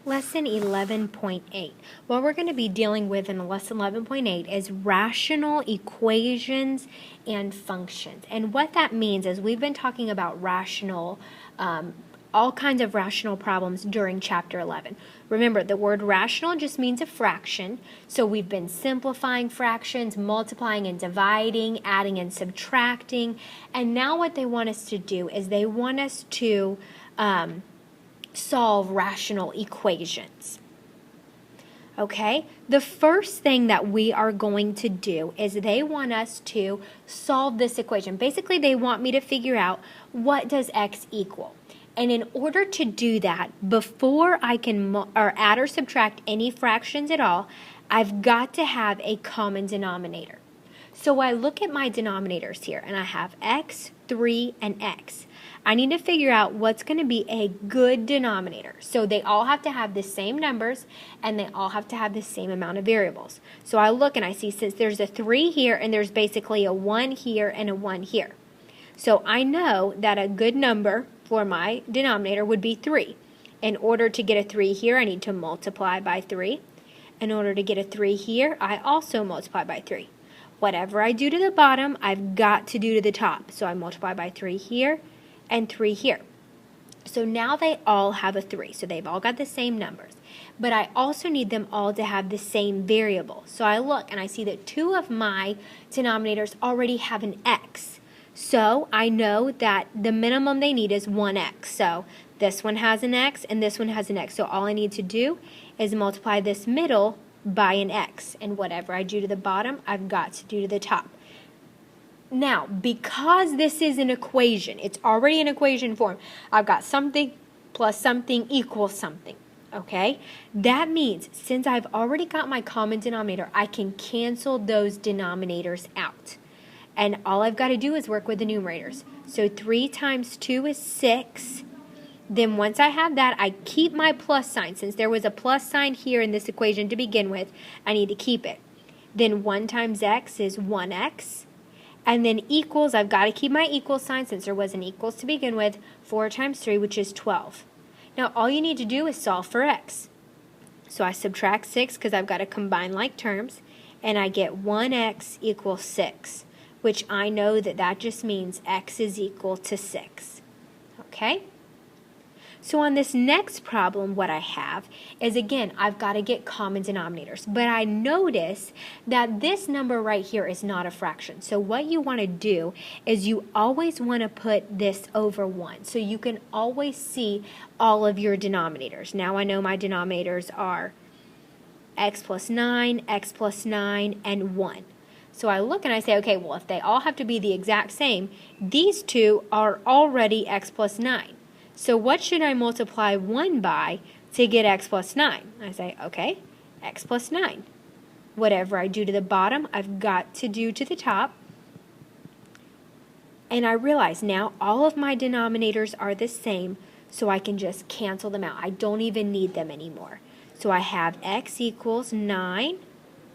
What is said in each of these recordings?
Lesson 11.8. What we're going to be dealing with in Lesson 11.8 is rational equations and functions. And what that means is we've been talking about all kinds of rational problems during Chapter 11. Remember, the word rational just means a fraction. So we've been simplifying fractions, multiplying and dividing, adding and subtracting. And now what they want us to do is they want us to solve rational equations. Okay, the first thing that we are going to do is they want us to solve this equation. Basically, they want me to figure out what does x equal. And in order to do that, before I can add or subtract any fractions at all, I've got to have a common denominator. So I look at my denominators here, and I have x, 3, and x. I need to figure out what's going to be a good denominator. So they all have to have the same numbers, and they all have to have the same amount of variables. So I look and I see since there's a 3 here, and there's basically a 1 here and a 1 here. So I know that a good number for my denominator would be 3. In order to get a 3 here, I need to multiply by 3. In order to get a 3 here, I also multiply by 3. Whatever I do to the bottom, I've got to do to the top. So I multiply by 3 here and 3 here. So now they all have a 3. So they've all got the same numbers. But I also need them all to have the same variable. So I look and I see that 2 of my denominators already have an x. So I know that the minimum they need is 1x. So this one has an x and this one has an x. So all I need to do is multiply this middle by an x. And whatever I do to the bottom, I've got to do to the top. Now, because this is an equation, it's already in equation form, I've got something plus something equals something. Okay? That means since I've already got my common denominator, I can cancel those denominators out. And all I've got to do is work with the numerators. So 3 times 2 is 6. Then once I have that, I keep my plus sign. Since there was a plus sign here in this equation to begin with, I need to keep it. Then 1 times x is 1x. And then equals, I've got to keep my equal sign since there was an equals to begin with. 4 times 3, which is 12. Now all you need to do is solve for x. So I subtract 6 because I've got to combine like terms. And I get 1x equals 6. Which I know that just means x is equal to 6. Okay? So on this next problem, what I have is, again, I've got to get common denominators. But I notice that this number right here is not a fraction. So what you want to do is you always want to put this over 1. So you can always see all of your denominators. Now I know my denominators are x plus 9, and 1. So I look and I say, okay, well, if they all have to be the exact same, these two are already x plus 9. So what should I multiply 1 by to get x plus 9? I say, okay, x plus 9. Whatever I do to the bottom, I've got to do to the top. And I realize now all of my denominators are the same, so I can just cancel them out. I don't even need them anymore. So I have x equals 9.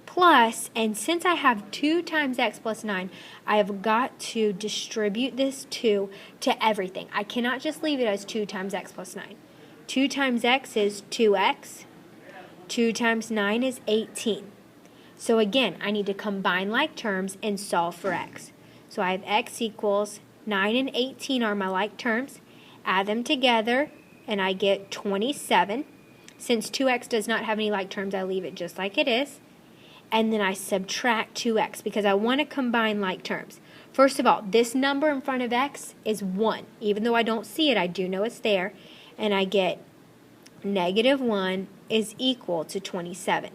Plus, and since I have 2 times x plus 9, I have got to distribute this 2 to everything. I cannot just leave it as 2 times x plus 9. 2 times x is 2x. 2 times 9 is 18. So again, I need to combine like terms and solve for x. So I have x equals 9 and 18 are my like terms. Add them together, and I get 27. Since 2x does not have any like terms, I leave it just like it is. And then I subtract 2x because I want to combine like terms. First of all, this number in front of x is 1. Even though I don't see it, I do know it's there. And I get -1 is equal to 27.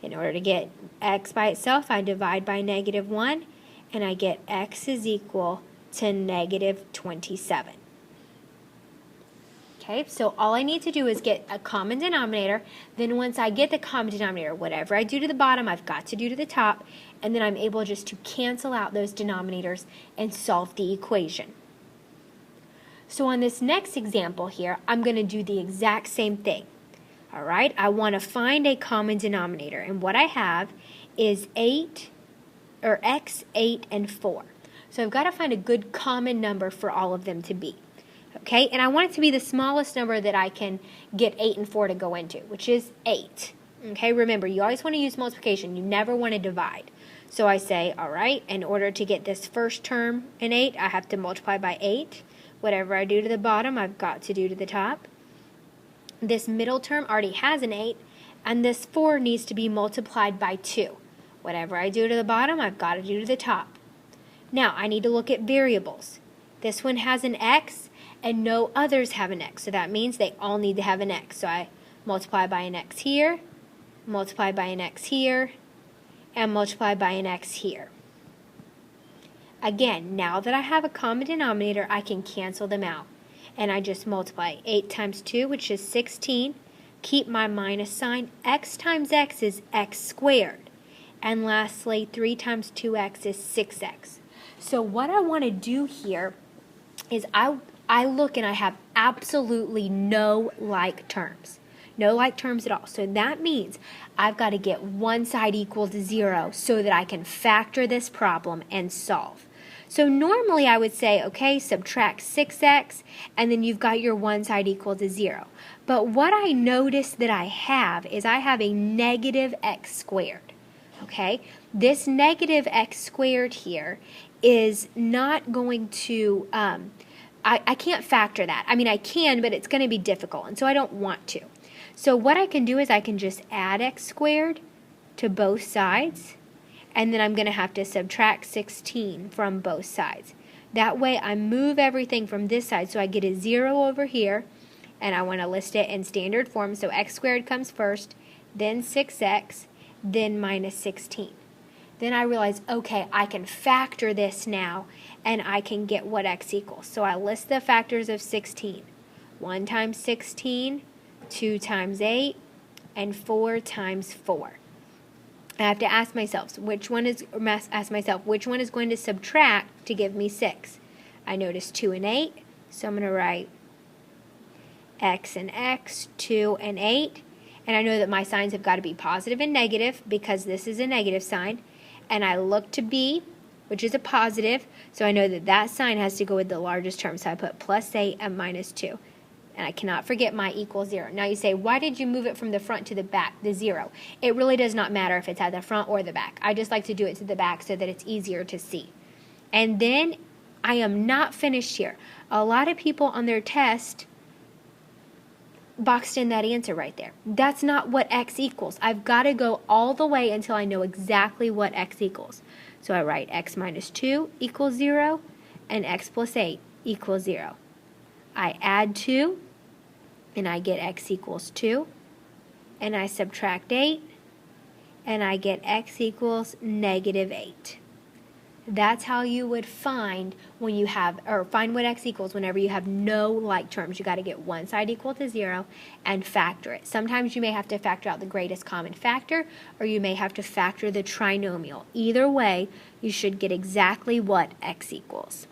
In order to get x by itself, I divide by -1, and I get x is equal to -27. Okay, so all I need to do is get a common denominator. Then once I get the common denominator, whatever I do to the bottom, I've got to do to the top. And then I'm able just to cancel out those denominators and solve the equation. So on this next example here, I'm going to do the exact same thing. All right, I want to find a common denominator. And what I have is x, 8, and 4. So I've got to find a good common number for all of them to be. Okay, and I want it to be the smallest number that I can get 8 and 4 to go into, which is 8. Okay, remember, you always want to use multiplication. You never want to divide. So I say, all right, in order to get this first term in 8, I have to multiply by 8. Whatever I do to the bottom, I've got to do to the top. This middle term already has an 8, and this 4 needs to be multiplied by 2. Whatever I do to the bottom, I've got to do to the top. Now, I need to look at variables. This one has an x, and no others have an x. So that means they all need to have an x. So I multiply by an x here, multiply by an x here, and multiply by an x here. Again, now that I have a common denominator, I can cancel them out. And I just multiply 8 times 2, which is 16. Keep my minus sign. X times x is x squared. And lastly, 3 times 2x is 6x. So what I want to do here is I look and I have absolutely no like terms. No like terms at all. So that means I've got to get one side equal to 0 so that I can factor this problem and solve. So normally I would say, okay, subtract 6x, and then you've got your one side equal to 0. But what I notice that I have is I have a negative x squared. Okay, this negative x squared here is not going to, I can't factor that. I mean, I can, but it's going to be difficult, and so I don't want to. So what I can do is I can just add x squared to both sides, and then I'm going to have to subtract 16 from both sides. That way I move everything from this side, so I get a 0 over here, and I want to list it in standard form, so x squared comes first, then 6x, then minus 16. Then I realize, okay, I can factor this now, and I can get what x equals. So I list the factors of 16. 1 times 16, 2 times 8, and 4 times 4. I have to ask myself which one is going to subtract to give me 6. I notice 2 and 8, so I'm going to write x and x, 2 and 8. And I know that my signs have got to be positive and negative because this is a negative sign. And I look to b, which is a positive, so I know that that sign has to go with the largest term. So I put plus 8 and minus 2. And I cannot forget my equal 0. Now you say, why did you move it from the front to the back, the 0? It really does not matter if it's at the front or the back. I just like to do it to the back so that it's easier to see. And then I am not finished here. A lot of people on their test boxed in that answer right there. That's not what x equals. I've got to go all the way until I know exactly what x equals. So I write x minus 2 equals 0 and x plus 8 equals 0. I add 2 and I get x equals 2, and I subtract 8 and I get x equals negative 8. That's how you would find when you have, or find what x equals whenever you have no like terms. You got to get one side equal to 0 and factor it. Sometimes you may have to factor out the greatest common factor, or you may have to factor the trinomial. Either way, you should get exactly what x equals.